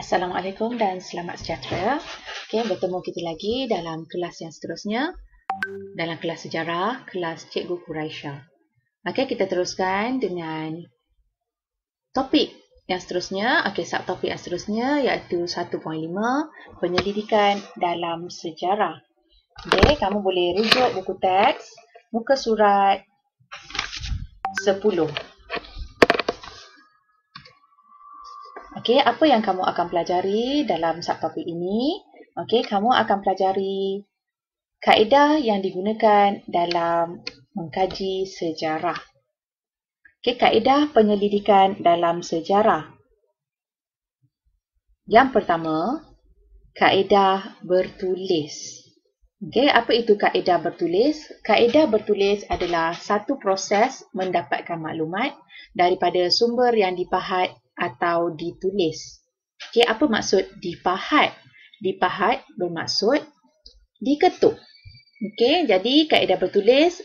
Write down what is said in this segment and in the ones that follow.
Assalamualaikum dan selamat sejahtera. Okey, bertemu kita lagi dalam kelas yang seterusnya. Dalam kelas sejarah, kelas Cikgu Quraisha. Okey, kita teruskan dengan topik yang seterusnya. Okey, subtopik yang seterusnya iaitu 1.5 penyelidikan dalam sejarah. Okey, kamu boleh rujuk buku teks muka surat 10. Okey, apa yang kamu akan pelajari dalam subtopik ini? Okey, kamu akan pelajari kaedah yang digunakan dalam mengkaji sejarah. Okey, kaedah penyelidikan dalam sejarah. Yang pertama, kaedah bertulis. Okey, apa itu kaedah bertulis? Kaedah bertulis adalah satu proses mendapatkan maklumat daripada sumber yang dipahat atau ditulis. Okey, apa maksud dipahat? Dipahat bermaksud diketuk. Okey, jadi kaedah bertulis,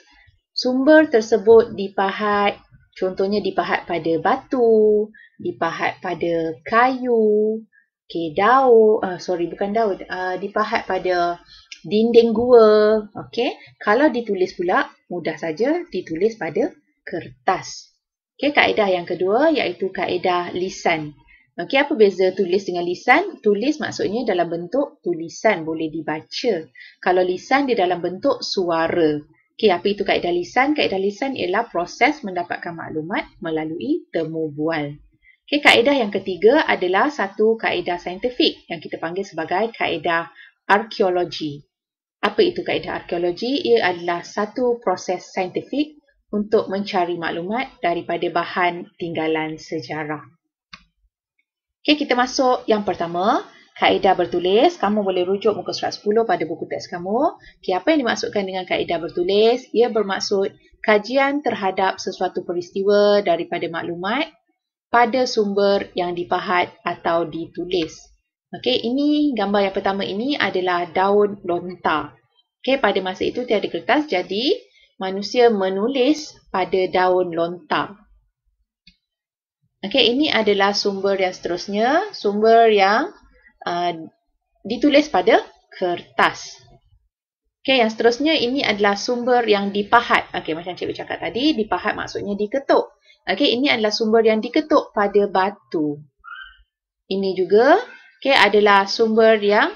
sumber tersebut dipahat, contohnya dipahat pada batu, dipahat pada kayu, okey, dipahat pada dinding gua. Okey, kalau ditulis pula mudah saja ditulis pada kertas. Okey, kaedah yang kedua iaitu kaedah lisan. Okey, apa beza tulis dengan lisan? Tulis maksudnya dalam bentuk tulisan boleh dibaca. Kalau lisan di dalam bentuk suara. Okey, apa itu kaedah lisan? Kaedah lisan ialah proses mendapatkan maklumat melalui temu bual. Okey, kaedah yang ketiga adalah satu kaedah saintifik yang kita panggil sebagai kaedah arkeologi. Apa itu kaedah arkeologi? Ia adalah satu proses saintifik untuk mencari maklumat daripada bahan tinggalan sejarah. Okey, kita masuk yang pertama, kaedah bertulis. Kamu boleh rujuk muka surat 10 pada buku teks kamu. Okey, apa yang dimaksudkan dengan kaedah bertulis? Ia bermaksud kajian terhadap sesuatu peristiwa daripada maklumat pada sumber yang dipahat atau ditulis. Okey, ini gambar yang pertama ini adalah daun lontar. Okey, pada masa itu tiada kertas, jadi manusia menulis pada daun lontar. Okey, ini adalah sumber yang seterusnya, sumber yang ditulis pada kertas. Okey, yang seterusnya ini adalah sumber yang dipahat. Okey, macam cikgu cakap tadi, dipahat maksudnya diketuk. Okey, ini adalah sumber yang diketuk pada batu. Ini juga, okey, adalah sumber yang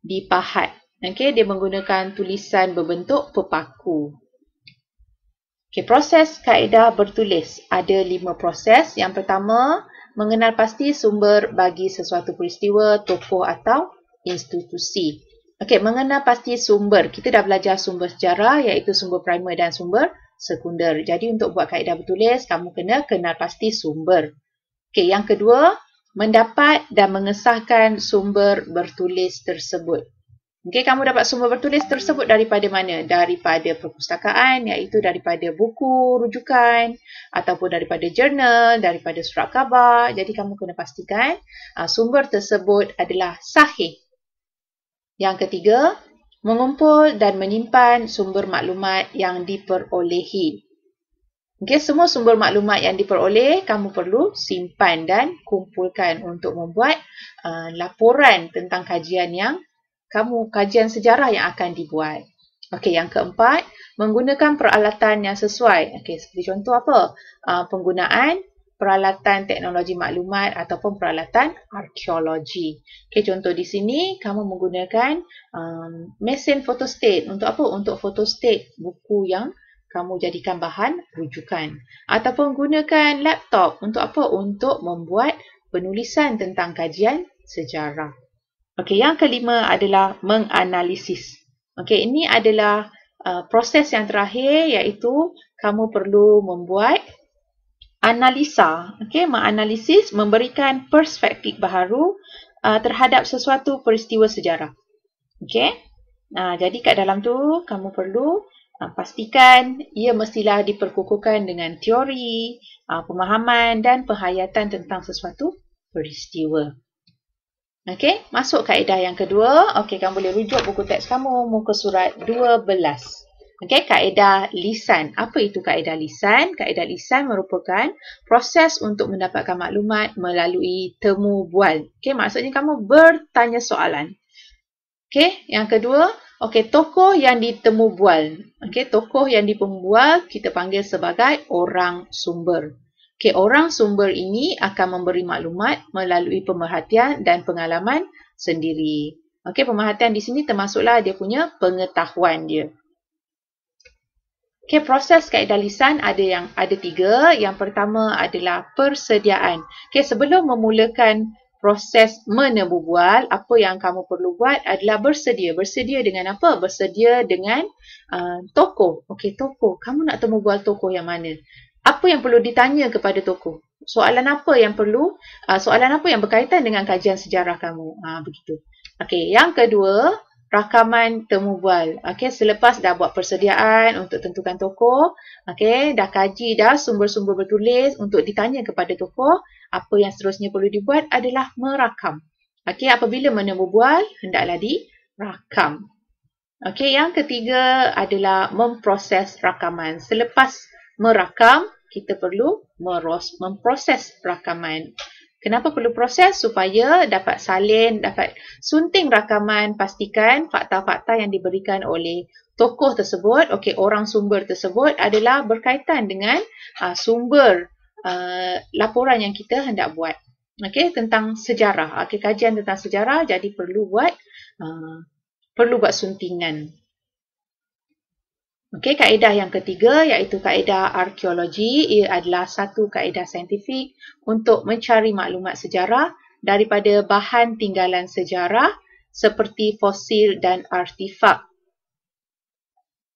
dipahat. Okey, dia menggunakan tulisan berbentuk pepaku. Okey, proses kaedah bertulis. Ada 5 proses. Yang pertama, mengenal pasti sumber bagi sesuatu peristiwa, tokoh atau institusi. Okey, mengenal pasti sumber. Kita dah belajar sumber sejarah iaitu sumber primer dan sumber sekunder. Jadi untuk buat kaedah bertulis, kamu kena kenal pasti sumber. Okey, yang kedua, mendapat dan mengesahkan sumber bertulis tersebut. Okey, kamu dapat sumber bertulis tersebut daripada mana? Daripada perpustakaan, iaitu daripada buku rujukan ataupun daripada jurnal, daripada surat khabar. Jadi kamu kena pastikan sumber tersebut adalah sahih. Yang ketiga, mengumpul dan menyimpan sumber maklumat yang diperolehi. Okey, semua sumber maklumat yang diperoleh kamu perlu simpan dan kumpulkan untuk membuat laporan tentang kajian sejarah yang akan dibuat. Okey, yang keempat, menggunakan peralatan yang sesuai. Okey, seperti contoh apa? Penggunaan peralatan teknologi maklumat ataupun peralatan arkeologi. Okey, contoh di sini kamu menggunakan mesin photostat. Untuk apa? Untuk photostat buku yang kamu jadikan bahan rujukan. Ataupun gunakan laptop. Untuk apa? Untuk membuat penulisan tentang kajian sejarah. Okey, yang kelima adalah menganalisis. Okey, ini adalah proses yang terakhir iaitu kamu perlu membuat analisa. Okey, menganalisis, memberikan perspektif baharu terhadap sesuatu peristiwa sejarah. Okey. Jadi kat dalam tu kamu perlu pastikan ia mestilah diperkukuhkan dengan teori, pemahaman dan penghayatan tentang sesuatu peristiwa. Okey, masuk kaedah yang kedua. Okey, kamu boleh rujuk buku teks kamu muka surat 12. Okey, kaedah lisan. Apa itu kaedah lisan? Kaedah lisan merupakan proses untuk mendapatkan maklumat melalui temu bual. Okey, maksudnya kamu bertanya soalan. Okey, yang kedua, okey, tokoh yang ditemu bual. Okey, tokoh yang ditemu bual kita panggil sebagai orang sumber. Okey, orang sumber ini akan memberi maklumat melalui pemerhatian dan pengalaman sendiri. Okey, pemerhatian di sini termasuklah dia punya pengetahuan dia. Okey, proses kaedah lisan ada 3. Yang pertama adalah persediaan. Okey, sebelum memulakan proses menemu bual, apa yang kamu perlu buat adalah bersedia. Bersedia dengan apa? Bersedia dengan tokoh. Okey, tokoh. Kamu nak temu bual tokoh yang mana? Apa yang perlu ditanya kepada tokoh? Soalan apa yang perlu? Soalan apa yang berkaitan dengan kajian sejarah kamu? Begitu. Okey, yang kedua, rakaman temu bual. Okey, selepas dah buat persediaan untuk tentukan tokoh, okey, dah kaji dah sumber-sumber bertulis untuk ditanya kepada tokoh, apa yang seterusnya perlu dibuat adalah merakam. Okey, apabila menemu bual, hendaklah dirakam. Okey, yang ketiga adalah memproses rakaman. Selepas merakam, kita perlu memproses rakaman. Kenapa perlu proses? Supaya dapat salin, dapat sunting rakaman, pastikan fakta-fakta yang diberikan oleh tokoh tersebut, okey, orang sumber tersebut adalah berkaitan dengan sumber laporan yang kita hendak buat. Okey, tentang sejarah. Okey, kajian tentang sejarah, jadi perlu buat suntingan. Okey, kaedah yang ketiga iaitu kaedah arkeologi. Ia adalah satu kaedah saintifik untuk mencari maklumat sejarah daripada bahan tinggalan sejarah seperti fosil dan artifak.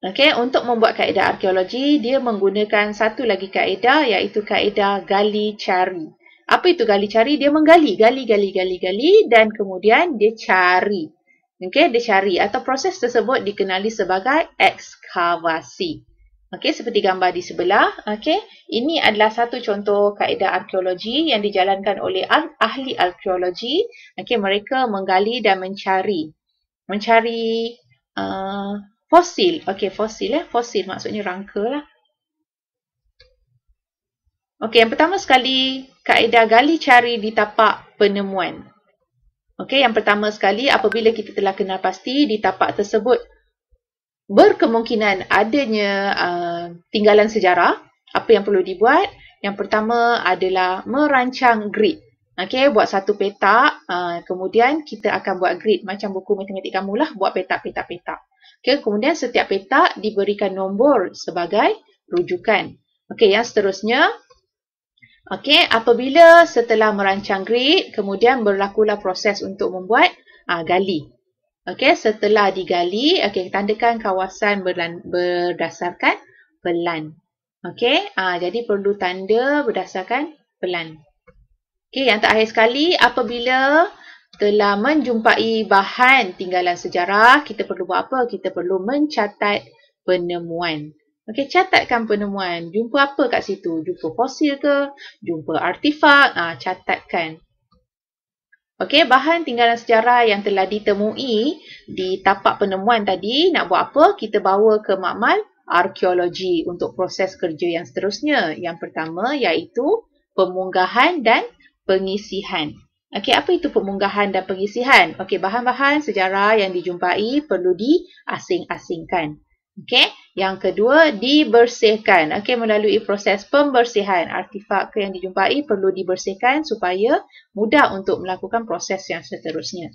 Okey, untuk membuat kaedah arkeologi, dia menggunakan satu lagi kaedah iaitu kaedah gali cari. Apa itu gali cari? Dia menggali, gali dan kemudian dia cari. Okey, dia cari atau proses tersebut dikenali sebagai ekskavasi. Okey, seperti gambar di sebelah. Okey, ini adalah satu contoh kaedah arkeologi yang dijalankan oleh ahli arkeologi. Okey, mereka menggali dan mencari fosil. Okey, fosil fosil maksudnya rangka lah. Okey, yang pertama sekali kaedah gali cari di tapak penemuan. Okey, yang pertama sekali apabila kita telah kenal pasti di tapak tersebut berkemungkinan adanya tinggalan sejarah, apa yang perlu dibuat? Yang pertama adalah merancang grid. Okey, buat satu petak, kemudian kita akan buat grid macam buku matematik kamu lah, buat petak. Okey, kemudian setiap petak diberikan nombor sebagai rujukan. Okey, yang seterusnya, okey, apabila setelah merancang grid, kemudian berlakulah proses untuk membuat gali. Okey, setelah digali, okey, tandakan kawasan berdasarkan pelan. Okey, jadi perlu tanda berdasarkan pelan. Okey, yang terakhir sekali, apabila telah menjumpai bahan tinggalan sejarah, kita perlu buat apa? Kita perlu mencatat penemuan. Okey, catatkan penemuan. Jumpa apa kat situ? Jumpa fosil ke? Jumpa artifak? Catatkan. Okey, bahan tinggalan sejarah yang telah ditemui di tapak penemuan tadi, nak buat apa? Kita bawa ke makmal arkeologi untuk proses kerja yang seterusnya. Yang pertama iaitu pemunggahan dan pengisihan. Okey, apa itu pemunggahan dan pengisihan? Okey, bahan-bahan sejarah yang dijumpai perlu diasing-asingkan. Okey, yang kedua dibersihkan. Okey, melalui proses pembersihan, artifak yang dijumpai perlu dibersihkan supaya mudah untuk melakukan proses yang seterusnya.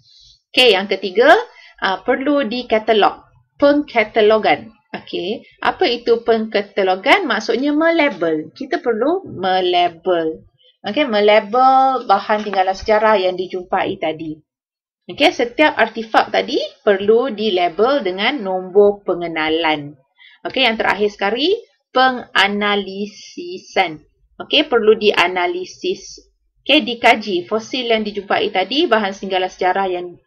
Okey, yang ketiga perlu dikatalog, pengkatalogan. Okey, apa itu pengkatalogan? Maksudnya melabel. Kita perlu melabel. Okey, melabel bahan tinggalan sejarah yang dijumpai tadi. Okey, setiap artifak tadi perlu dilabel dengan nombor pengenalan. Okey, yang terakhir sekali, penganalisisan. Okey, perlu dianalisis. Okey, dikaji fosil yang dijumpai tadi, bahan tinggalan sejarah yang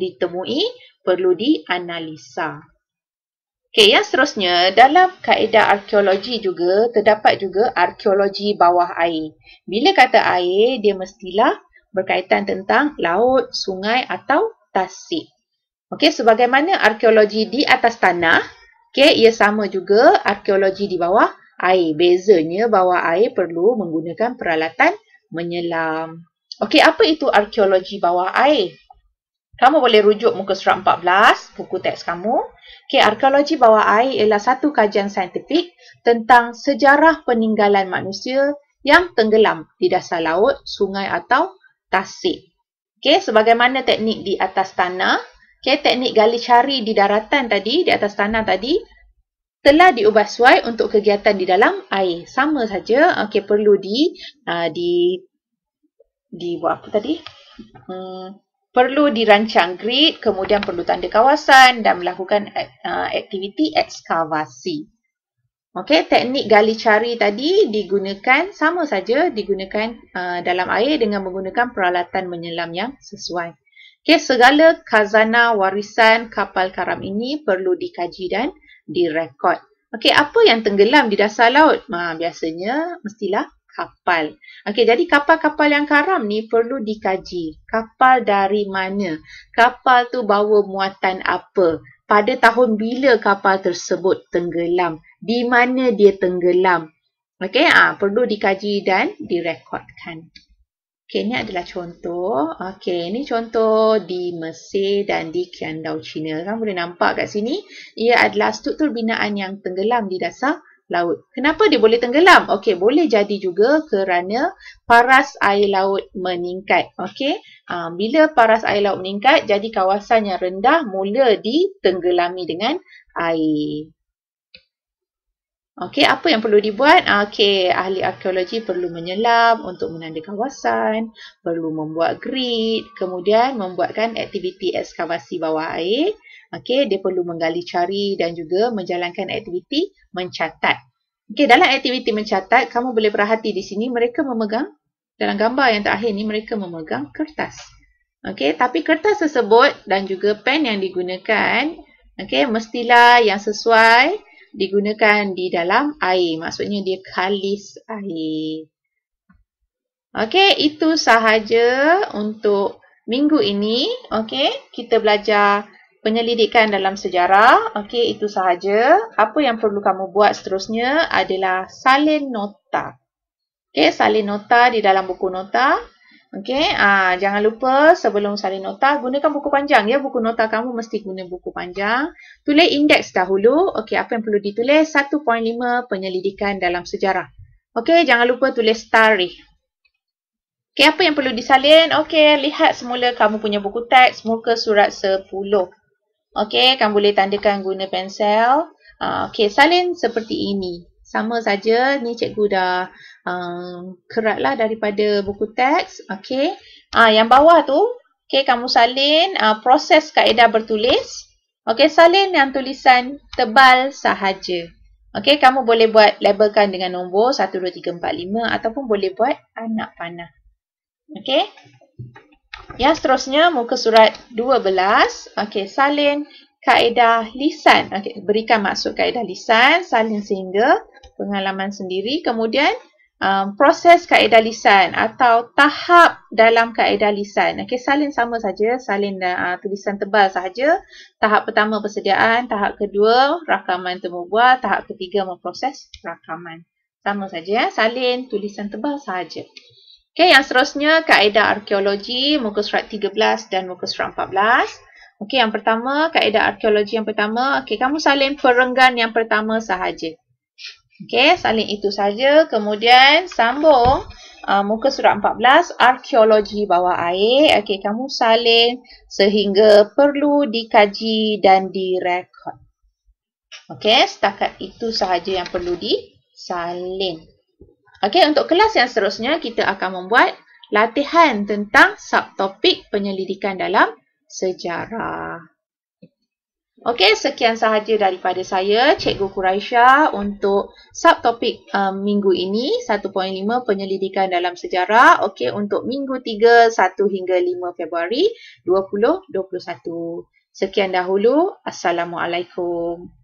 ditemui perlu dianalisa. Okey, yang seterusnya, dalam kaedah arkeologi juga terdapat juga arkeologi bawah air. Bila kata air, dia mestilah berkaitan tentang laut, sungai atau tasik. Okey, sebagaimana arkeologi di atas tanah, Okey, ia sama juga arkeologi di bawah air. Bezanya bawah air perlu menggunakan peralatan menyelam. Okey, apa itu arkeologi bawah air? Kamu boleh rujuk muka surat 14, buku teks kamu. Okey, arkeologi bawah air ialah satu kajian saintifik tentang sejarah peninggalan manusia yang tenggelam di dasar laut, sungai atau tasik. Okey, sebagaimana teknik di atas tanah, okey, teknik gali cari di daratan tadi, di atas tanah tadi, telah diubah suai untuk kegiatan di dalam air. Sama saja, okey, perlu buat apa tadi? Perlu dirancang grid, kemudian perlu tanda kawasan dan melakukan aktiviti ekskavasi. Okey, teknik gali cari tadi digunakan sama saja digunakan dalam air dengan menggunakan peralatan menyelam yang sesuai. Okey, segala khazanah warisan kapal karam ini perlu dikaji dan direkod. Okey, apa yang tenggelam di dasar laut? Biasanya mestilah kapal. Okey, jadi kapal-kapal yang karam ni perlu dikaji. Kapal dari mana? Kapal tu bawa muatan apa? Pada tahun bila kapal tersebut tenggelam? Di mana dia tenggelam? Okey, perlu dikaji dan direkodkan. Okey, ini adalah contoh. Okey, ini contoh di Mesir dan di Kiandau, China. Kamu boleh nampak kat sini, ia adalah struktur binaan yang tenggelam di dasar laut. Kenapa dia boleh tenggelam? Okey, boleh jadi juga kerana paras air laut meningkat. Okey, bila paras air laut meningkat, jadi kawasan yang rendah mula ditenggelami dengan air. Okey, apa yang perlu dibuat? Okey, ahli arkeologi perlu menyelam untuk menanda kawasan, perlu membuat grid, kemudian membuatkan aktiviti ekskavasi bawah air. Okey, dia perlu menggali cari dan juga menjalankan aktiviti mencatat. Okey, dalam aktiviti mencatat, kamu boleh perhati di sini mereka memegang, dalam gambar yang terakhir ni mereka memegang kertas. Okey, tapi kertas tersebut dan juga pen yang digunakan, okey, mestilah yang sesuai digunakan di dalam air. Maksudnya dia kalis air. Okey, itu sahaja untuk minggu ini. Okey, kita belajar penyelidikan dalam sejarah. Okey, itu sahaja. Apa yang perlu kamu buat seterusnya adalah salin nota. Okey, salin nota di dalam buku nota. Okey, jangan lupa sebelum salin nota, gunakan buku panjang ya. Buku nota kamu mesti guna buku panjang. Tulis indeks dahulu. Okey, apa yang perlu ditulis? 1.5 penyelidikan dalam sejarah. Okey, jangan lupa tulis tarikh. Okey, apa yang perlu disalin? Okey, lihat semula kamu punya buku teks muka surat 10. Okey, kamu boleh tandakan guna pensel. Okey, salin seperti ini. Sama saja, ni cikgu dah keratlah daripada buku teks. Okey. Yang bawah tu, okey, kamu salin proses kaedah bertulis. Okey, salin yang tulisan tebal sahaja. Okey, kamu boleh buat labelkan dengan nombor 1, 2, 3, 4, 5 ataupun boleh buat anak panah. Okey. Yang seterusnya muka surat 12. Okey, salin kaedah lisan. Okey, berikan maksud kaedah lisan, salin sehingga pengalaman sendiri. Kemudian proses kaedah lisan atau tahap dalam kaedah lisan. Okey, salin sama saja, salin tulisan tebal sahaja. Tahap pertama persediaan, tahap kedua rakaman temu bual, tahap ketiga memproses rakaman. Sama saja, salin tulisan tebal sahaja. Okey, yang seterusnya kaedah arkeologi muka surat 13 dan muka surat 14. Okey, yang pertama kaedah arkeologi yang pertama, okey, kamu salin perenggan yang pertama sahaja. Okey, salin itu saja. Kemudian sambung muka surat 14, arkeologi bawah air. Okey, kamu salin sehingga perlu dikaji dan direkod. Okey, setakat itu sahaja yang perlu disalin. Okey, untuk kelas yang seterusnya kita akan membuat latihan tentang subtopik penyelidikan dalam sejarah. Okey, sekian sahaja daripada saya, Cikgu Quraisyah, untuk subtopik minggu ini, 1.5 penyelidikan dalam sejarah. Okey, untuk minggu 3, 1 hingga 5 Februari 2021. Sekian dahulu. Assalamualaikum.